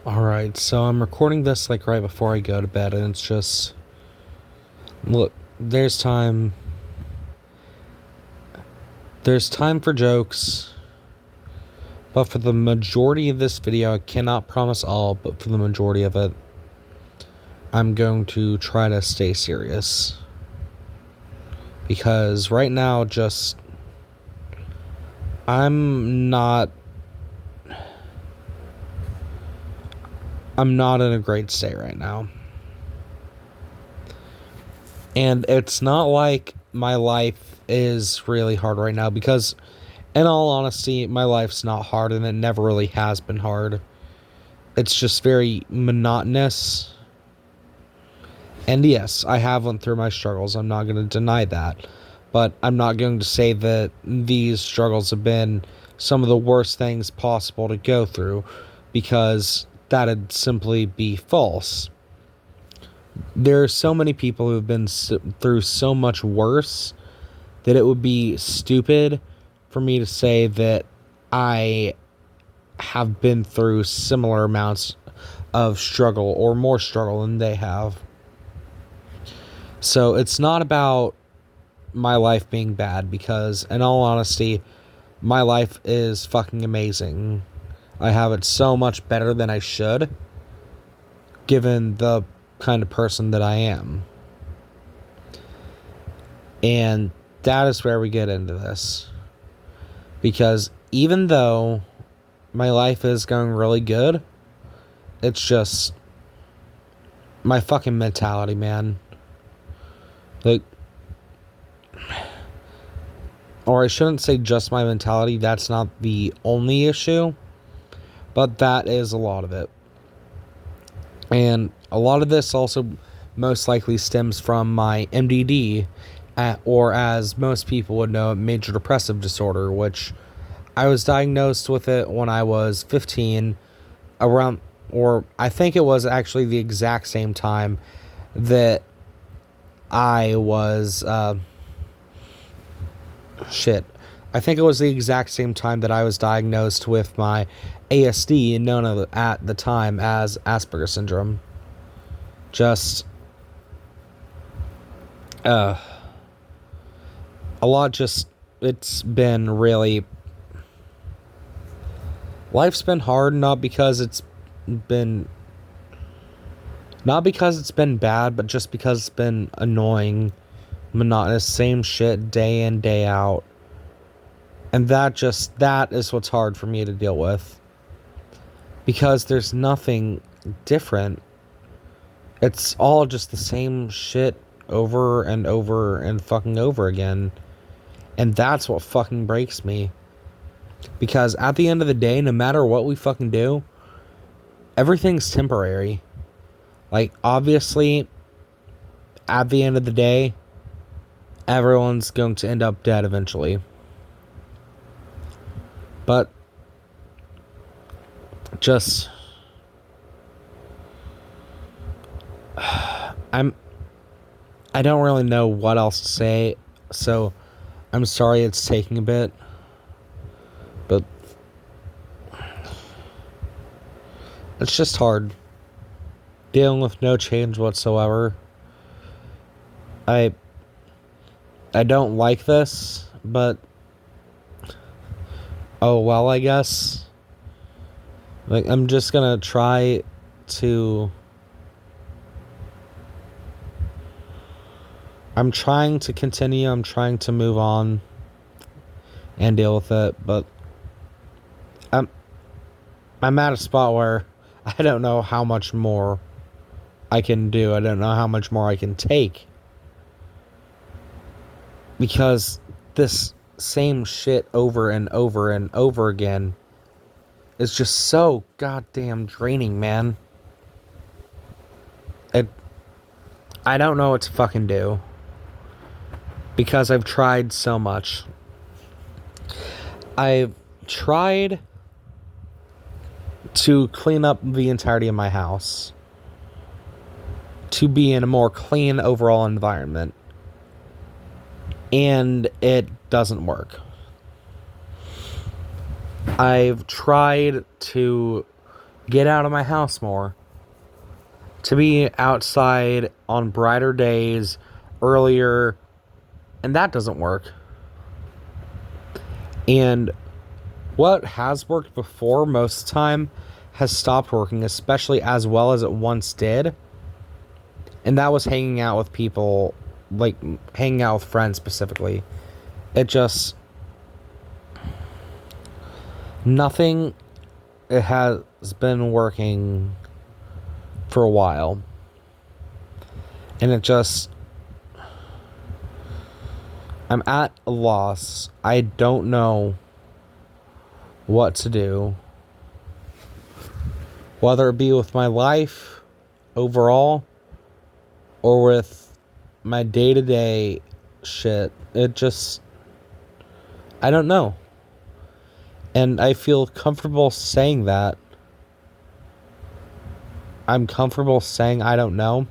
Alright, so I'm recording this like right before I go to bed, and it's just. Look, there's time. There's time for jokes, but for the majority of this video, I cannot promise all, but for the majority of it, I'm going to try to stay serious. Because right now, just. I'm not. I'm not in a great state right now. And it's not like my life is really hard right now, because in all honesty, my life's not hard, and it never really has been hard. It's just very monotonous. And yes, I have went through my struggles. I'm not going to deny that. But I'm not going to say that these struggles have been some of the worst things possible to go through, because that'd simply be false. There are so many people who have been through so much worse that it would be stupid for me to say that I have been through similar amounts of struggle or more struggle than they have. So it's not about my life being bad, because in all honesty, my life is fucking amazing. I have it so much better than I should, given the kind of person that I am. And that is where we get into this. Because even though my life is going really good, it's just my fucking mentality, man. Like, or I shouldn't say just my mentality, that's not the only issue, but that is a lot of it. And a lot of this also most likely stems from my MDD, or as most people would know, major depressive disorder, which I was diagnosed with it when I was 15, around, or I think it was actually the exact same time that I was, I think it was the exact same time that I was diagnosed with my ASD, known at the time as Asperger's syndrome. Just, a lot just, it's been really, life's been hard, not because it's been bad, but just because it's been annoying, monotonous, same shit day in, day out. And that is what's hard for me to deal with. Because there's nothing different. It's all just the same shit over and over and fucking over again. And that's what fucking breaks me. Because at the end of the day, no matter what we fucking do, everything's temporary. Like, obviously, at the end of the day, everyone's going to end up dead eventually. But just, I don't really know what else to say, so I'm sorry it's taking a bit, but it's just hard dealing with no change whatsoever. I don't like this, but oh well, I guess. Like, I'm just gonna try to... I'm trying to continue, I'm trying to move on and deal with it, but I'm at a spot where I don't know how much more I can do. I don't know how much more I can take. Because this same shit over and over and over again is just so goddamn draining, man. I don't know what to fucking do. Because I've tried so much. I've tried to clean up the entirety of my house, to be in a more clean overall environment, and it doesn't work. I've tried to get out of my house more, to be outside on brighter days earlier, and that doesn't work. And what has worked before most of the time has stopped working, especially as well as it once did. And that was hanging out with people, like hanging out with friends specifically. It just, nothing, it has been working for a while. And it just, I'm at a loss. I don't know what to do. Whether it be with my life overall or with my day-to-day shit. It just, I don't know. And I feel comfortable saying that. I'm comfortable saying I don't know.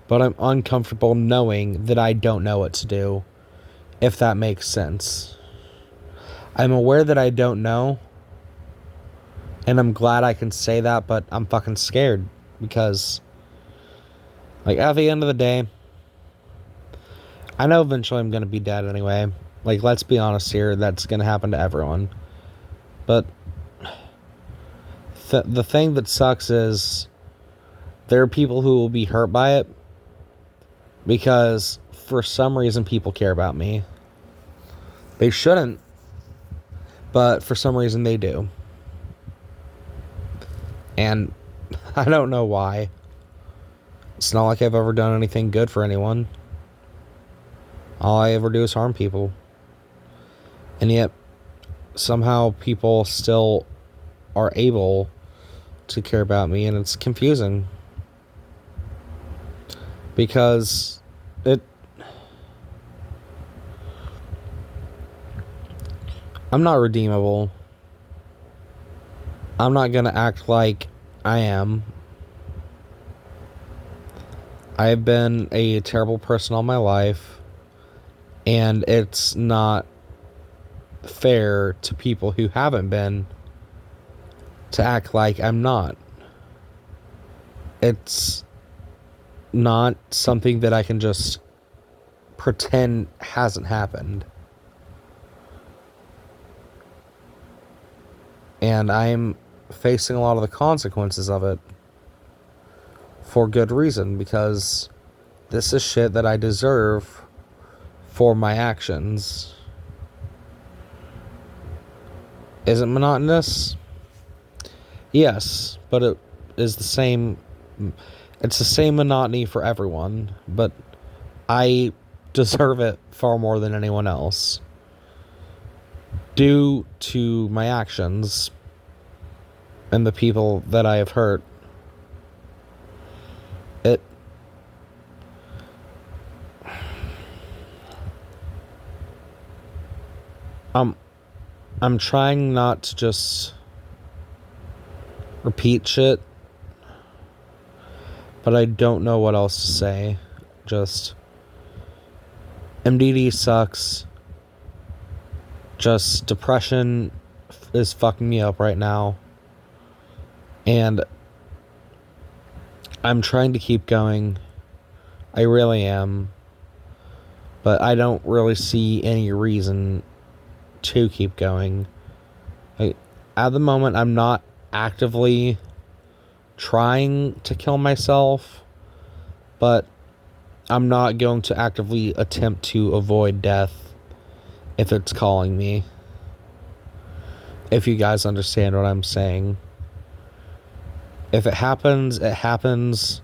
But I'm uncomfortable knowing that I don't know what to do. If that makes sense. I'm aware that I don't know. And I'm glad I can say that, but I'm fucking scared. Because, like, at the end of the day, I know eventually I'm going to be dead anyway. Like, let's be honest here, that's going to happen to everyone. But the thing that sucks is there are people who will be hurt by it because for some reason people care about me. They shouldn't, but for some reason they do. And I don't know why. It's not like I've ever done anything good for anyone. All I ever do is harm people. And yet, somehow people still are able to care about me, and it's confusing. Because I'm not redeemable. I'm not gonna act like I am. I've been a terrible person all my life. And it's not fair to people who haven't been to act like I'm not. It's not something that I can just pretend hasn't happened. And I'm facing a lot of the consequences of it for good reason, because this is shit that I deserve for my actions. Is it monotonous? Yes, but it is the same. It's the same monotony for everyone, but I deserve it far more than anyone else due to my actions and the people that I have hurt. I'm trying not to just repeat shit, but I don't know what else to say. Just, MDD sucks. Just, depression is fucking me up right now. And I'm trying to keep going. I really am. But I don't really see any reason to keep going. At the moment, I'm not actively trying to kill myself, but I'm not going to actively attempt to avoid death if it's calling me. If you guys understand what I'm saying. If it happens, it happens,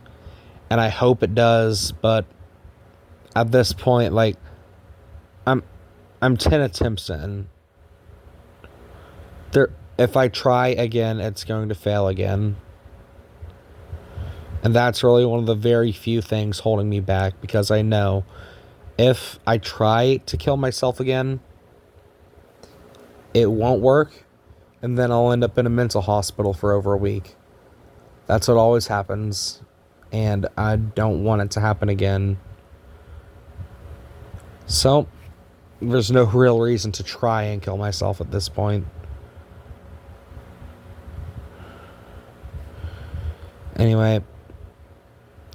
and I hope it does, but at this point, like, I'm 10 attempts in. If I try again, it's going to fail again. And that's really one of the very few things holding me back, because I know if I try to kill myself again, it won't work, and then I'll end up in a mental hospital for over a week. That's what always happens, and I don't want it to happen again. So, there's no real reason to try and kill myself at this point. Anyway,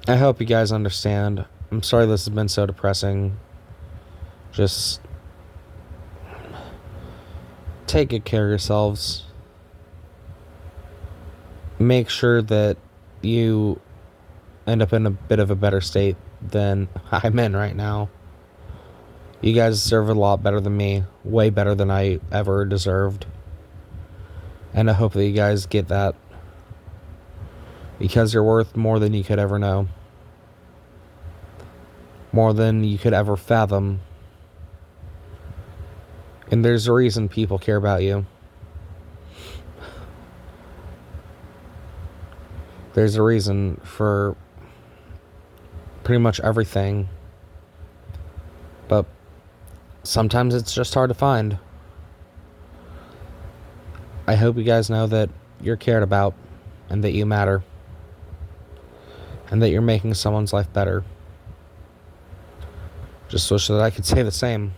I hope you guys understand. I'm sorry this has been so depressing. Just take good care of yourselves. Make sure that you end up in a bit of a better state than I'm in right now. You guys deserve a lot better than me, way better than I ever deserved. And I hope that you guys get that, because you're worth more than you could ever know, more than you could ever fathom. And there's a reason people care about you. There's a reason for pretty much everything. But sometimes it's just hard to find. I hope you guys know that you're cared about and that you matter and that you're making someone's life better. Just wish that I could say the same.